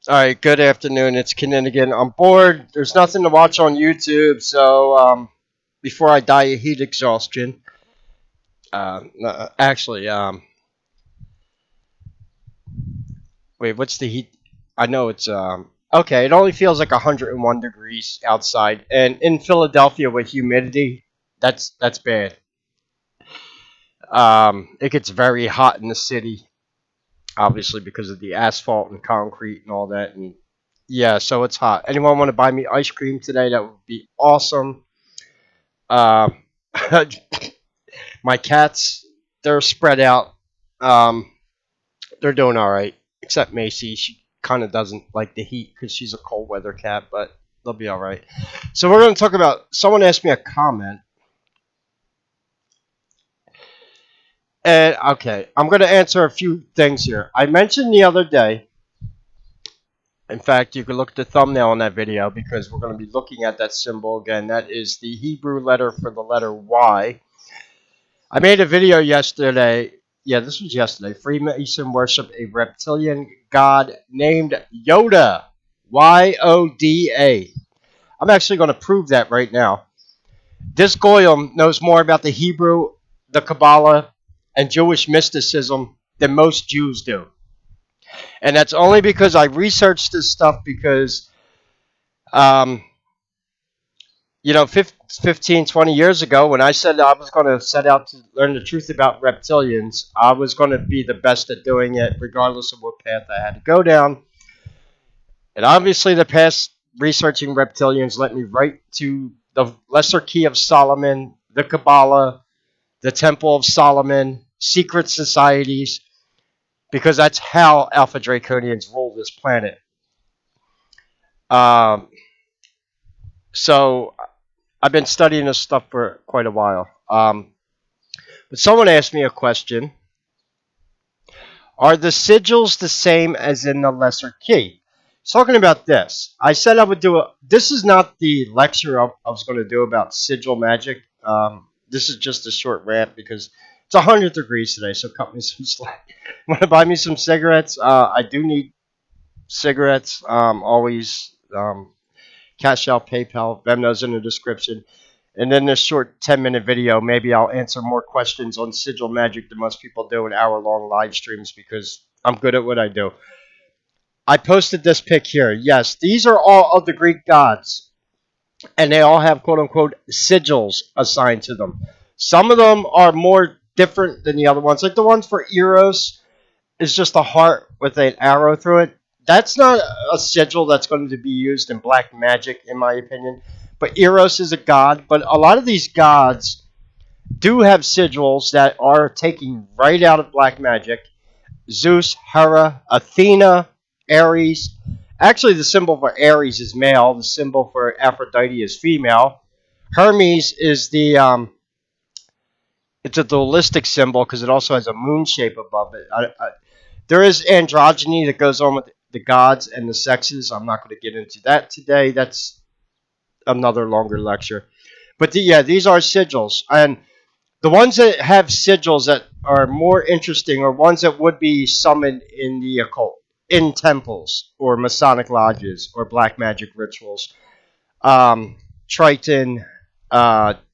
All right, good afternoon. It's Kinninigan. I'm bored. There's nothing to watch on YouTube, so before I die of heat exhaustion, actually, wait, what's the heat? I know it's okay. It only feels like 101 degrees outside, and in Philadelphia with humidity, that's bad. It gets very hot in the city, obviously because of the asphalt and concrete and all that, and yeah, so it's hot. Anyone want to buy me ice cream today? That would be awesome. Um, my cats, they're spread out. Um, they're doing all right, except Macy. She kind of doesn't like the heat because she's a cold weather cat, but they'll be all right. So we're going to talk about. Someone asked me a comment, and okay, I'm going to answer a few things here. I mentioned the other day. In fact, you can look at the thumbnail on that video because we're going to be looking at that symbol again. That is the Hebrew letter for the letter Y. I made a video yesterday. Yeah, this was yesterday. Freemason worship a reptilian god named Yoda. Yoda. I'm actually going to prove that right now. This Goyim knows more about the Hebrew, the Kabbalah, and Jewish mysticism than most Jews do. And that's only because I researched this stuff because, um, 15, 20 years ago, when I said I was going to set out to learn the truth about reptilians, I was going to be the best at doing it, regardless of what path I had to go down. And obviously, the past researching reptilians led me right to the Lesser Key of Solomon, the Kabbalah, the Temple of Solomon, secret societies, because that's how Alpha Draconians rule this planet. Um, so I've been studying this stuff for quite a while. But someone asked me a question. Are the sigils the same as in the lesser key? It's talking about this. I said I would do a. This is not the lecture I was going to do about sigil magic. This is just a short rant because it's 100 degrees today, so cut me some slack. Want to buy me some cigarettes? I do need cigarettes. Always Cash Out, PayPal, Vemno's in the description. And then this short 10-minute video, maybe I'll answer more questions on sigil magic than most people do in hour-long live streams because I'm good at what I do. I posted this pic here. Yes, these are all of the Greek gods, and they all have quote-unquote sigils assigned to them. Some of them are more different than the other ones. Like the ones for Eros is just a heart with an arrow through it. That's not a sigil that's going to be used in black magic, in my opinion. But Eros is a god. But a lot of these gods do have sigils that are taken right out of black magic. Zeus, Hera, Athena, Ares. Actually, the symbol for Ares is male. The symbol for Aphrodite is female. Hermes is it's a dualistic symbol because it also has a moon shape above it. There is androgyny that goes on with the gods and the sexes. I'm not going to get into that today. That's another longer lecture. But these are sigils. And the ones that have sigils that are more interesting are ones that would be summoned in the occult, in temples, or Masonic lodges, or black magic rituals. Triton,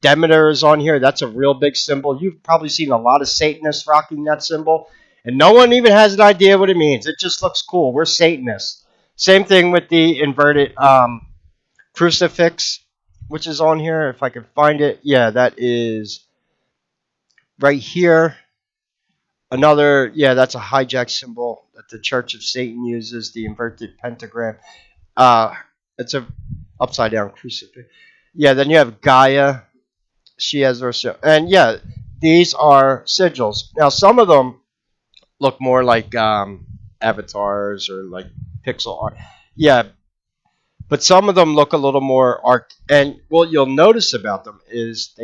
Demeter is on here. That's a real big symbol. You've probably seen a lot of Satanists rocking that symbol, and no one even has an idea what it means. It just looks cool. We're Satanists. Same thing with the inverted crucifix, which is on here. If I can find it, yeah, that is right here. Another, yeah, that's a hijack symbol that the Church of Satan uses. The inverted pentagram. Uh, it's a upside down crucifix. Yeah, then you have Gaia. She has her and yeah, these are sigils. Now some of them look more like avatars or like pixel art. Yeah, but some of them look a little more arc. And what you'll notice about them is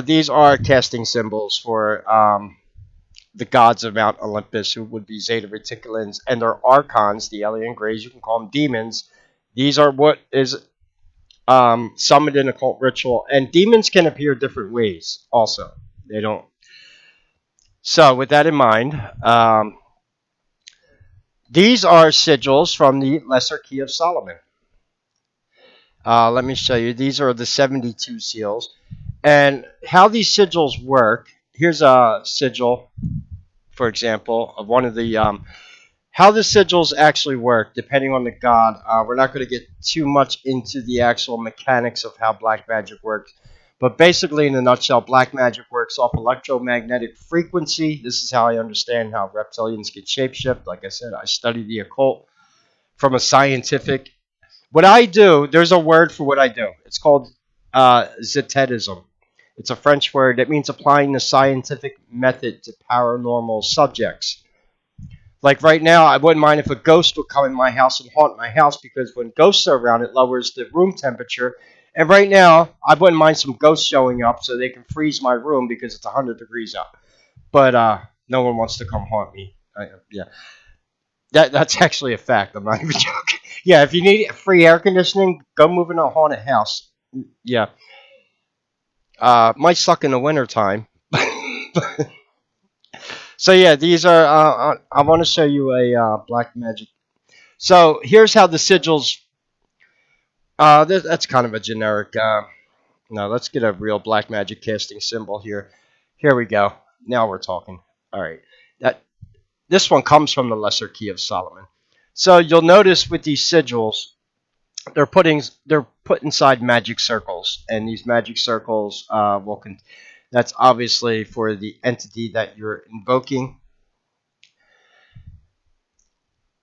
these are casting symbols for the gods of Mount Olympus, who would be Zeta Reticulans, and their archons, the alien greys. You can call them demons. These are what is summoned in occult ritual, and demons can appear different ways. Also, they don't. So, with that in mind, These are sigils from the Lesser Key of Solomon. Let me show you. These are the 72 seals. And how these sigils work, here's a sigil, for example, of one of the how the sigils actually work, depending on the god. We're not going to get too much into the actual mechanics of how black magic works, but basically, in a nutshell, black magic works off electromagnetic frequency. This is how I understand how reptilians get shapeshift. Like I said, I study the occult from a scientific. What I do, there's a word for what I do. It's called zetetism. It's a French word that means applying the scientific method to paranormal subjects. Like right now, I wouldn't mind if a ghost would come in my house and haunt my house because when ghosts are around, it lowers the room temperature. And right now, I wouldn't mind some ghosts showing up so they can freeze my room because it's 100 degrees out. But no one wants to come haunt me. Yeah, that's actually a fact. I'm not even joking. Yeah, if you need free air conditioning, go move in a haunted house. Yeah, might suck in the wintertime. So yeah, these are. I want to show you a black magic. So here's how the sigils. That's kind of a generic. No, let's get a real black magic casting symbol here. Here we go. Now we're talking. All right. That this one comes from the Lesser Key of Solomon. So you'll notice with these sigils, they're put inside magic circles, and these magic circles that's obviously for the entity that you're invoking.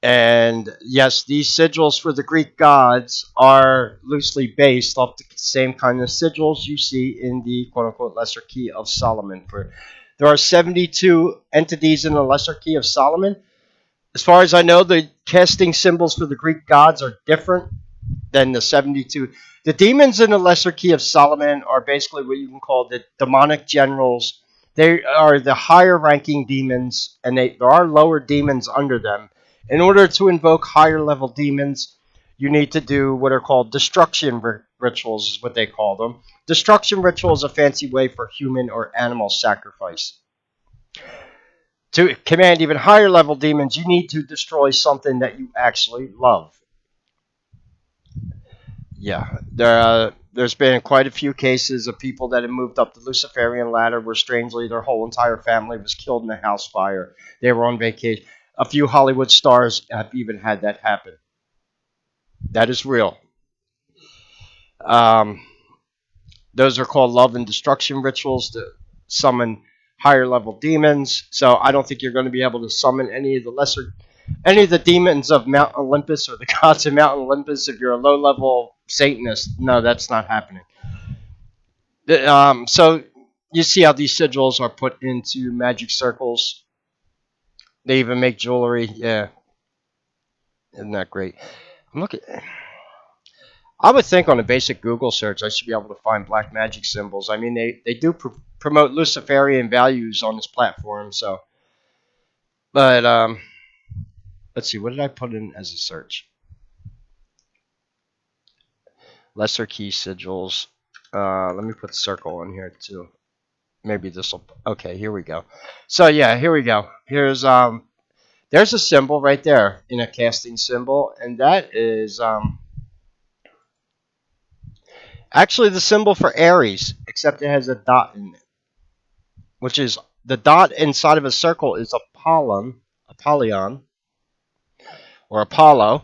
And yes, these sigils for the Greek gods are loosely based off the same kind of sigils you see in the quote unquote Lesser Key of Solomon. There are 72 entities in the Lesser Key of Solomon. As far as I know, the casting symbols for the Greek gods are different than the 72. The demons in the Lesser Key of Solomon are basically what you can call the demonic generals. They are the higher ranking demons, and there are lower demons under them. In order to invoke higher level demons, you need to do what are called destruction rituals, is what they call them. Destruction ritual is a fancy way for human or animal sacrifice. To command even higher level demons, you need to destroy something that you actually love. Yeah, there's been quite a few cases of people that have moved up the Luciferian ladder where strangely their whole entire family was killed in a house fire. They were on vacation. A few Hollywood stars have even had that happen. That is real. Um, those are called love and destruction rituals to summon higher level demons. So I don't think you're going to be able to summon any of the demons of Mount Olympus or the gods of Mount Olympus if you're a low level Satanist. No, that's not happening. So you see how these sigils are put into magic circles. They even make jewelry. Yeah, isn't that great? I'm looking. I would think on a basic Google search, I should be able to find black magic symbols. I mean, they do promote Luciferian values on this platform. So, but let's see. What did I put in as a search? Lesser key sigils. Let me put circle in here too. Maybe this will. Okay, here we go. So yeah, here we go. There's a symbol right there in a casting symbol, and that is actually the symbol for Aries, except it has a dot in it, which is the dot inside of a circle is Apollyon, or Apollo.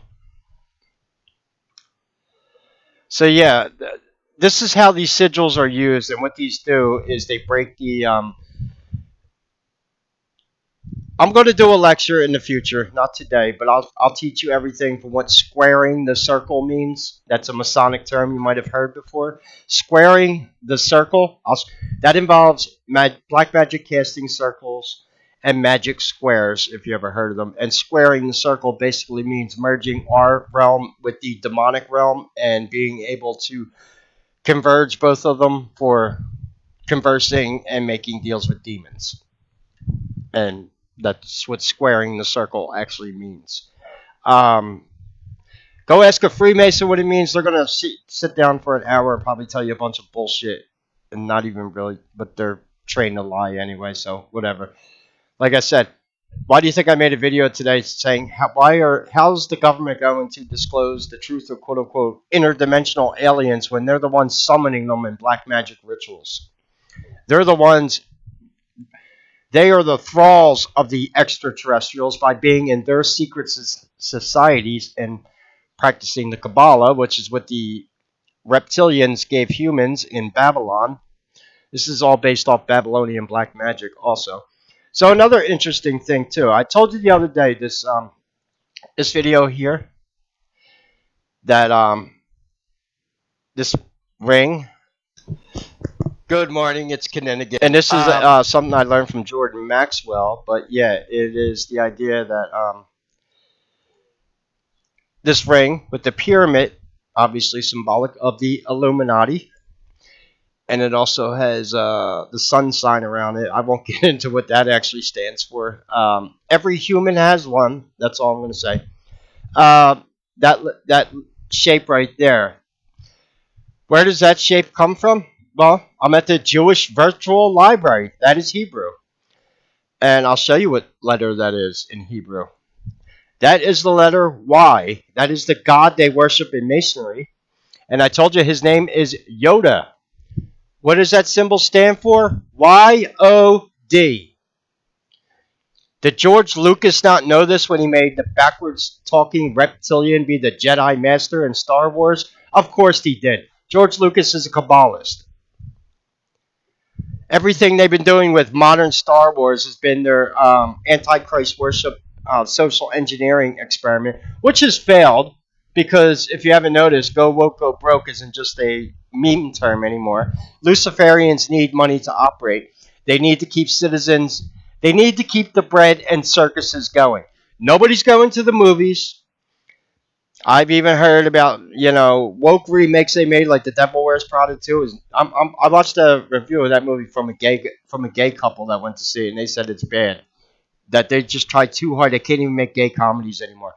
So yeah, this is how these sigils are used, and what these do is they break the I'm going to do a lecture in the future, not today, but I'll teach you everything from what squaring the circle means. That's a Masonic term you might have heard before. Squaring the circle, that involves black magic casting circles and magic squares, if you ever heard of them. And squaring the circle basically means merging our realm with the demonic realm and being able to converge both of them for conversing and making deals with demons. And that's what squaring the circle actually means. Um, Go ask a Freemason what it means. They're going to sit down for an hour and probably tell you a bunch of bullshit. And not even really, but they're trained to lie anyway, so whatever. Like I said, Why do you think I made a video today saying how's the government going to disclose the truth of quote unquote interdimensional aliens when they're the ones summoning them in black magic rituals? They're the ones. They are the thralls of the extraterrestrials by being in their secret societies and practicing the Kabbalah, which is what the reptilians gave humans in Babylon. This is all based off Babylonian black magic, also. So another interesting thing too. I told you the other day this video here that this ring. Good morning, it's Kinninigan, and this is something I learned from Jordan Maxwell. But yeah, it is the idea that this ring with the pyramid, obviously symbolic of the Illuminati, and it also has the sun sign around it. I won't get into what that actually stands for. Every human has one. That's all I'm going to say. Uh, that shape right there. Where does that shape come from? Well, I'm at the Jewish Virtual Library. That is Hebrew, and I'll show you what letter that is in Hebrew. That is the letter Y. That is the God they worship in Masonry. And I told you his name is Yoda. What does that symbol stand for? Y-O-D. Did George Lucas not know this when he made the backwards talking reptilian be the Jedi Master in Star Wars? Of course he did. George Lucas is a Kabbalist. Everything they've been doing with modern Star Wars has been their Antichrist worship social engineering experiment, which has failed because if you haven't noticed, go woke, go broke isn't just a meme term anymore. Luciferians need money to operate. They need to keep citizens, they need to keep the bread and circuses going. Nobody's going to the movies. I've even heard about woke remakes they made, like The Devil Wears Prada 2. I watched a review of that movie from a gay couple that went to see it, and they said it's bad. That they just try too hard. They can't even make gay comedies anymore.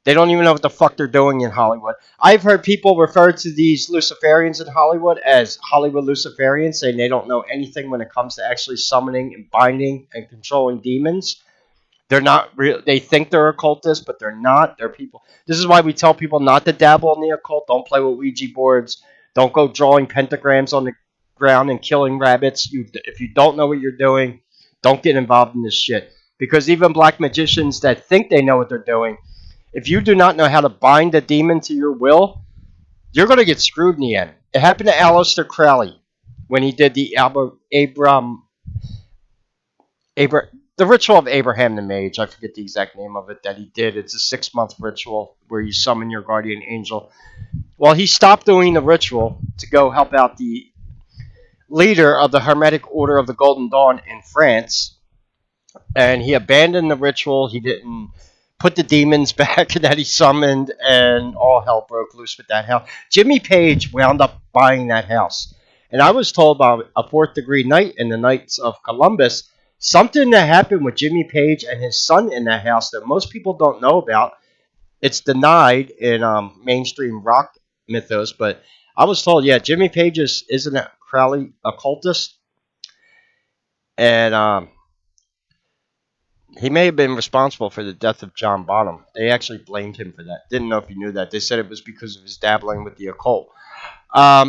They don't even know what the fuck they're doing in Hollywood. I've heard people refer to these Luciferians in Hollywood as Hollywood Luciferians, saying they don't know anything when it comes to actually summoning and binding and controlling demons. They're not real. They think they're occultists, but they're not. They're people. This is why we tell people not to dabble in the occult. Don't play with Ouija boards. Don't go drawing pentagrams on the ground and killing rabbits. If you don't know what you're doing, don't get involved in this shit. Because even black magicians that think they know what they're doing, if you do not know how to bind a demon to your will, you're going to get screwed in the end. It happened to Aleister Crowley when he did the the ritual of Abraham the Mage. I forget the exact name of it that he did. It's a 6-month ritual where you summon your guardian angel. Well, he stopped doing the ritual to go help out the leader of the Hermetic Order of the Golden Dawn in France, and he abandoned the ritual. He didn't put the demons back that he summoned, and all hell broke loose with that house. Jimmy Page wound up buying that house. And I was told by a fourth degree knight in the Knights of Columbus something that happened with Jimmy Page and his son in that house that most people don't know about. It's denied in mainstream rock mythos, but I was told, yeah, Jimmy Page isn't a Crowley occultist, and he may have been responsible for the death of John Bonham. They actually blamed him for that. Didn't know if you knew that. They said it was because of his dabbling with the occult.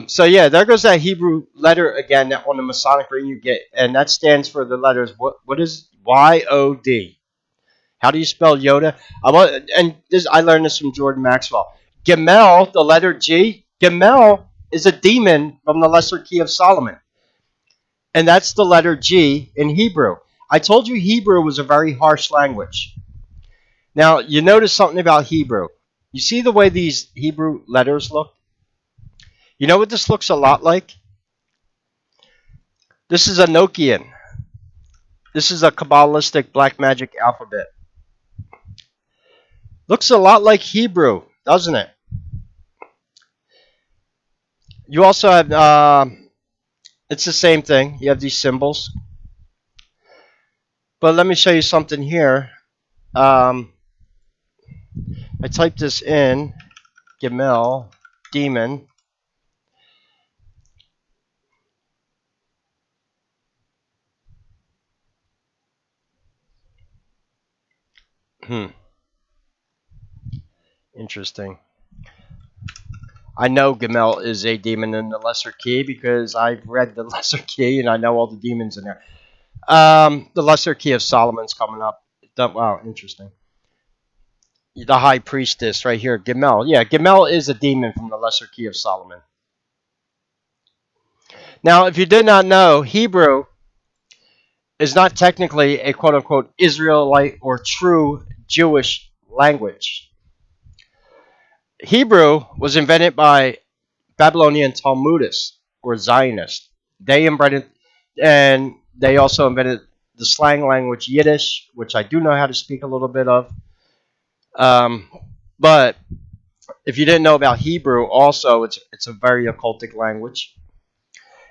So yeah, there goes that Hebrew letter again that on the Masonic ring you get, and that stands for the letters. What is Y-O-D? How do you spell Yoda? I learned this from Jordan Maxwell. Gemel, the letter G. Gemel is a demon from the Lesser Key of Solomon, and that's the letter G in Hebrew. I told you Hebrew was a very harsh language. Now, you notice something about Hebrew. You see the way these Hebrew letters look? You know what this looks a lot like? This is a Nokian. This is a Kabbalistic black magic alphabet. Looks a lot like Hebrew, doesn't it? You also have, it's the same thing. You have these symbols. But let me show you something here. I typed this in, Gemel, demon. Hmm. Interesting. I know Gamel is a demon in the Lesser Key because I've read the Lesser Key and I know all the demons in there. The Lesser Key of Solomon's coming up. Wow, interesting. The High Priestess right here, Gamel. Yeah, Gamel is a demon from the Lesser Key of Solomon. Now, if you did not know, Hebrew is not technically a quote unquote Israelite or true Jewish language. Hebrew was invented by Babylonian Talmudists or Zionists. They invented, and they also invented the slang language Yiddish, which I do know how to speak a little bit of. Um, but if you didn't know about Hebrew, also it's a very occultic language.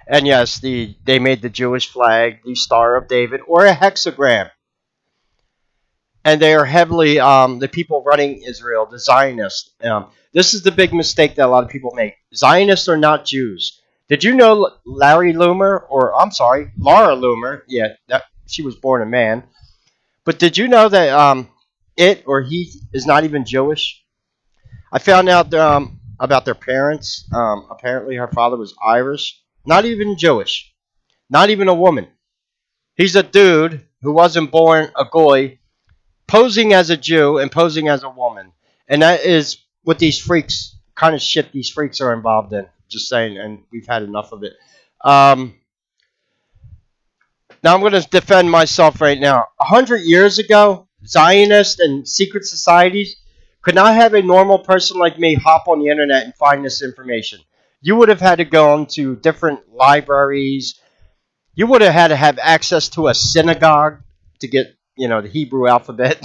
And yes, they made the Jewish flag the Star of David or a hexagram. And they are heavily the people running Israel, the Zionists. This is the big mistake that a lot of people make. Zionists are not Jews. Did you know Larry Loomer, or I'm sorry, Laura Loomer? Yeah, she was born a man. But did you know that it or he is not even Jewish? I found out about their parents. Apparently, her father was Irish, not even Jewish, not even a woman. He's a dude who wasn't born a goy, posing as a Jew and posing as a woman, and that is what these freaks, kind of shit these freaks are involved in. Just saying, and we've had enough of it. Um, Now I'm going to defend myself right now. 100 years ago, Zionists and secret societies could not have a normal person like me hop on the internet and find this information. You would have had to go into different libraries. You would have had to have access to a synagogue to get, the Hebrew alphabet.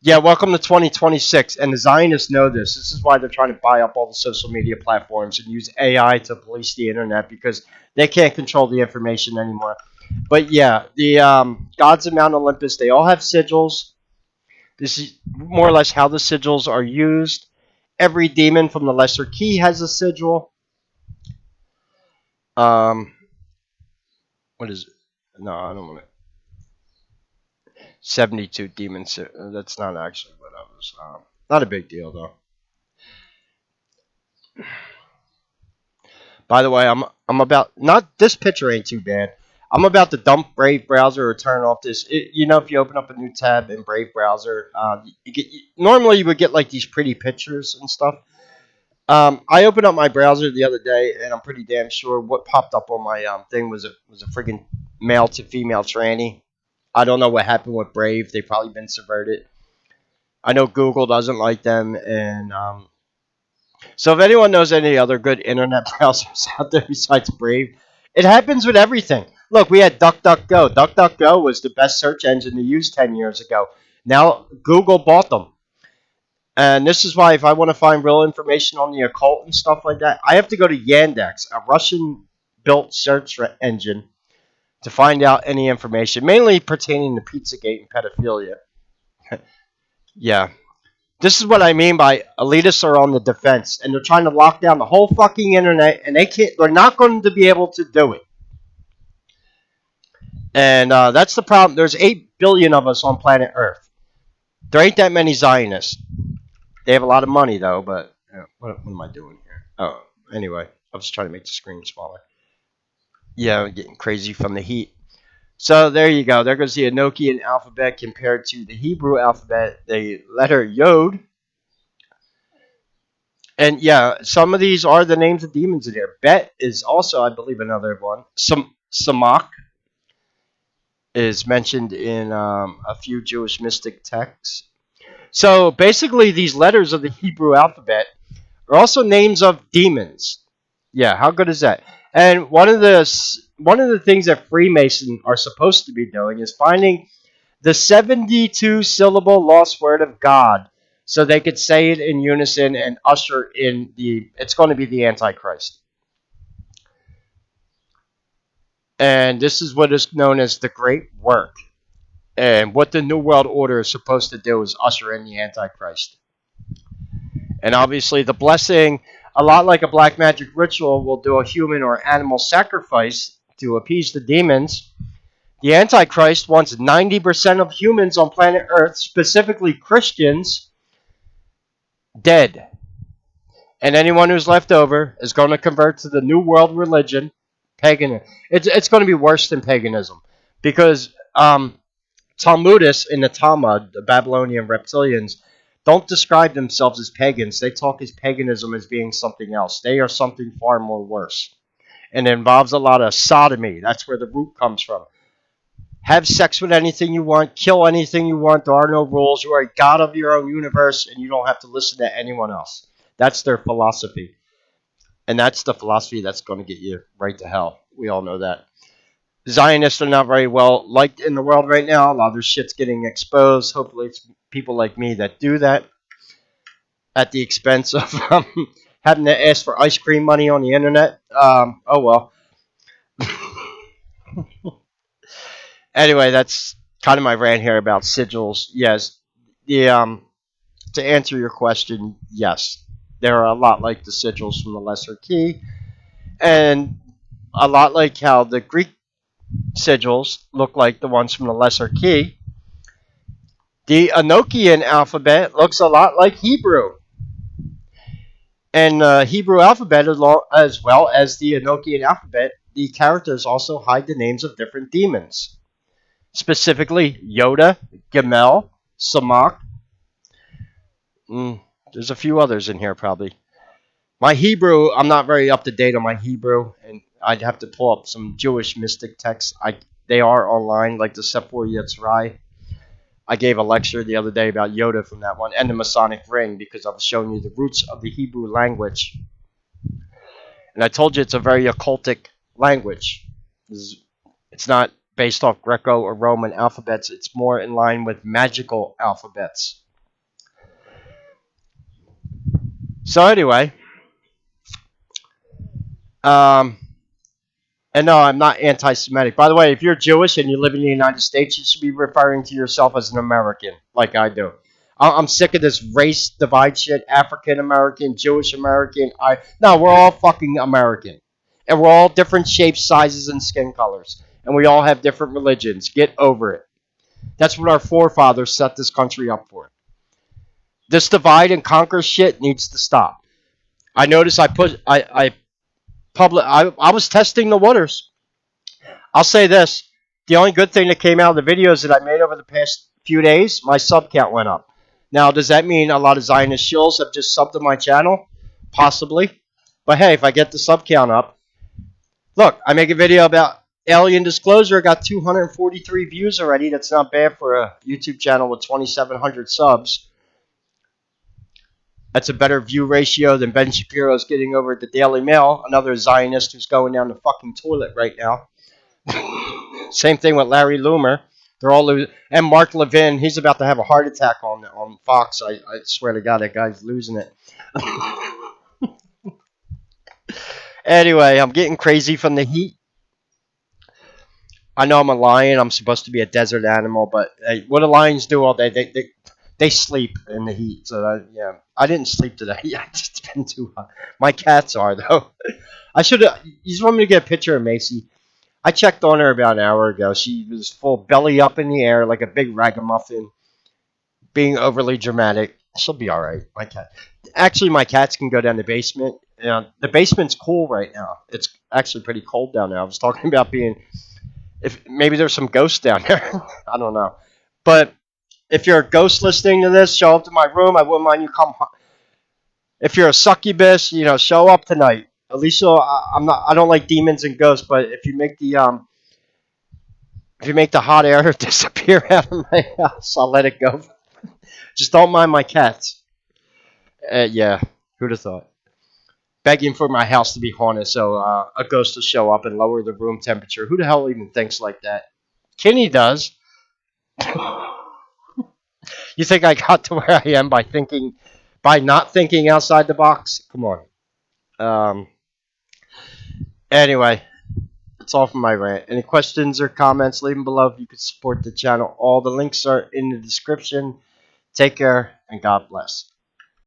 Yeah, welcome to 2026, and the Zionists know this. This is why they're trying to buy up all the social media platforms and use AI to police the internet because they can't control the information anymore. But yeah, the gods of Mount Olympus, they all have sigils. This is more or less how the sigils are used. Every demon from the Lesser Key has a sigil. Um, what is it? No, I don't want it. 72 demons. That's not actually what I was. Not a big deal though. By the way, I'm about not this picture ain't too bad. I'm about to dump Brave browser or turn off this. If you open up a new tab in Brave browser, normally you would get like these pretty pictures and stuff. I opened up my browser the other day, and I'm pretty damn sure what popped up on my thing was a friggin' male to female tranny. I don't know what happened with Brave. They've probably been subverted. I know Google doesn't like them, and so if anyone knows any other good internet browsers out there besides Brave, it happens with everything. Look, we had DuckDuckGo. DuckDuckGo was the best search engine to use 10 years ago. Now Google bought them. And this is why if I want to find real information on the occult and stuff like that, I have to go to Yandex, a Russian-built search engine, to find out any information, mainly pertaining to Pizzagate and pedophilia. Yeah. This is what I mean by elitists are on the defense, and they're trying to lock down the whole fucking internet, and they're not going to be able to do it. And that's the problem. There's 8 billion of us on planet Earth. There ain't that many Zionists. They have a lot of money, though, but what am I doing here? Oh, anyway, I was trying to make the screen smaller. Yeah, I'm getting crazy from the heat. So there you go. There goes the Enochian alphabet compared to the Hebrew alphabet, the letter Yod. And yeah, some of these are the names of demons in here. Bet is also, I believe, another one. Samach is mentioned in a few Jewish mystic texts. So basically, these letters of the Hebrew alphabet are also names of demons. Yeah, how good is that? And one of the things that Freemasons are supposed to be doing is finding the 72 syllable lost word of God so they could say it in unison and usher in it's going to be the Antichrist. And this is what is known as the Great Work. And what the New World Order is supposed to do is usher in the Antichrist. And obviously the blessing, a lot like a black magic ritual, will do a human or animal sacrifice to appease the demons. The Antichrist wants 90% of humans on planet Earth, specifically Christians, dead. And anyone who's left over is going to convert to the New World religion, pagan. It's going to be worse than paganism. Because Talmudists in the Talmud, the Babylonian reptilians, don't describe themselves as pagans. They talk as paganism as being something else. They are something far more worse. And it involves a lot of sodomy. That's where the root comes from. Have sex with anything you want, kill anything you want. There are no rules. You are a god of your own universe, and you don't have to listen to anyone else. That's their philosophy. And that's the philosophy that's going to get you right to hell. We all know that. Zionists are not very well liked in the world right now. A lot of their shit's getting exposed. Hopefully, it's people like me that do that at the expense of having to ask for ice cream money on the internet. Oh well. Anyway, that's kind of my rant here about sigils. Yes, the to answer your question, yes, they're a lot like the sigils from the Lesser Key, and a lot like how the Greek sigils look like the ones from the Lesser Key. The Enochian alphabet looks a lot like Hebrew, and Hebrew alphabet as well as the Enochian alphabet. The characters also hide the names of different demons, specifically Yoda, Gamel, Samak. There's a few others in here probably. My Hebrew, I'm not very up to date on my Hebrew, and I'd have to pull up some Jewish mystic texts. They are online, like the Sephor Yetzrai. I gave a lecture the other day about Yoda from that one, and the Masonic Ring, because I was showing you the roots of the Hebrew language. And I told you it's a very occultic language. It's not based off Greco or Roman alphabets. It's more in line with magical alphabets. So anyway, and no, I'm not anti-Semitic. By the way, if you're Jewish and you live in the United States, you should be referring to yourself as an American, like I do. I'm sick of this race divide shit. African American, Jewish American. No, we're all fucking American, and we're all different shapes, sizes, and skin colors, and we all have different religions. Get over it. That's what our forefathers set this country up for. This divide and conquer shit needs to stop. I noticed I was testing the waters. I'll say this. The only good thing that came out of the videos that I made over the past few days, my sub count went up. Now, does that mean a lot of Zionist shills have just subbed to my channel? Possibly. But hey, if I get the sub count up, look, I make a video about alien disclosure. I got 243 views already. That's not bad for a YouTube channel with 2,700 subs. That's a better view ratio than Ben Shapiro's getting over at the Daily Mail, another Zionist who's going down the fucking toilet right now. Same thing with Larry Loomer. They're all losing. And Mark Levin, he's about to have a heart attack on Fox. I swear to God, that guy's losing it. Anyway, I'm getting crazy from the heat. I know I'm a lion. I'm supposed to be a desert animal, but hey, what do lions do all day? They sleep in the heat. So yeah, I didn't sleep today. Yeah, it's been too hot. My cats are though. I should have. You just want me to get a picture of Macy? I checked on her about an hour ago. She was full belly up in the air like a big ragamuffin, being overly dramatic. She'll be all right. Actually, my cats can go down the basement. The basement's cool right now. It's actually pretty cold down there. I was talking about if maybe there's some ghosts down there. I don't know. But if you're a ghost listening to this, show up to my room. I wouldn't mind you come. If you're a succubus, show up tonight. At least I don't like demons and ghosts, but if you make the hot air disappear out of my house, I'll let it go. Just don't mind my cats. Yeah, who'd have thought? Begging for my house to be haunted so a ghost will show up and lower the room temperature. Who the hell even thinks like that? Kinney does. You think I got to where I am by not thinking outside the box? Come on. Anyway, that's all from my rant. Any questions or comments, leave them below if you could support the channel. All the links are in the description. Take care, and God bless.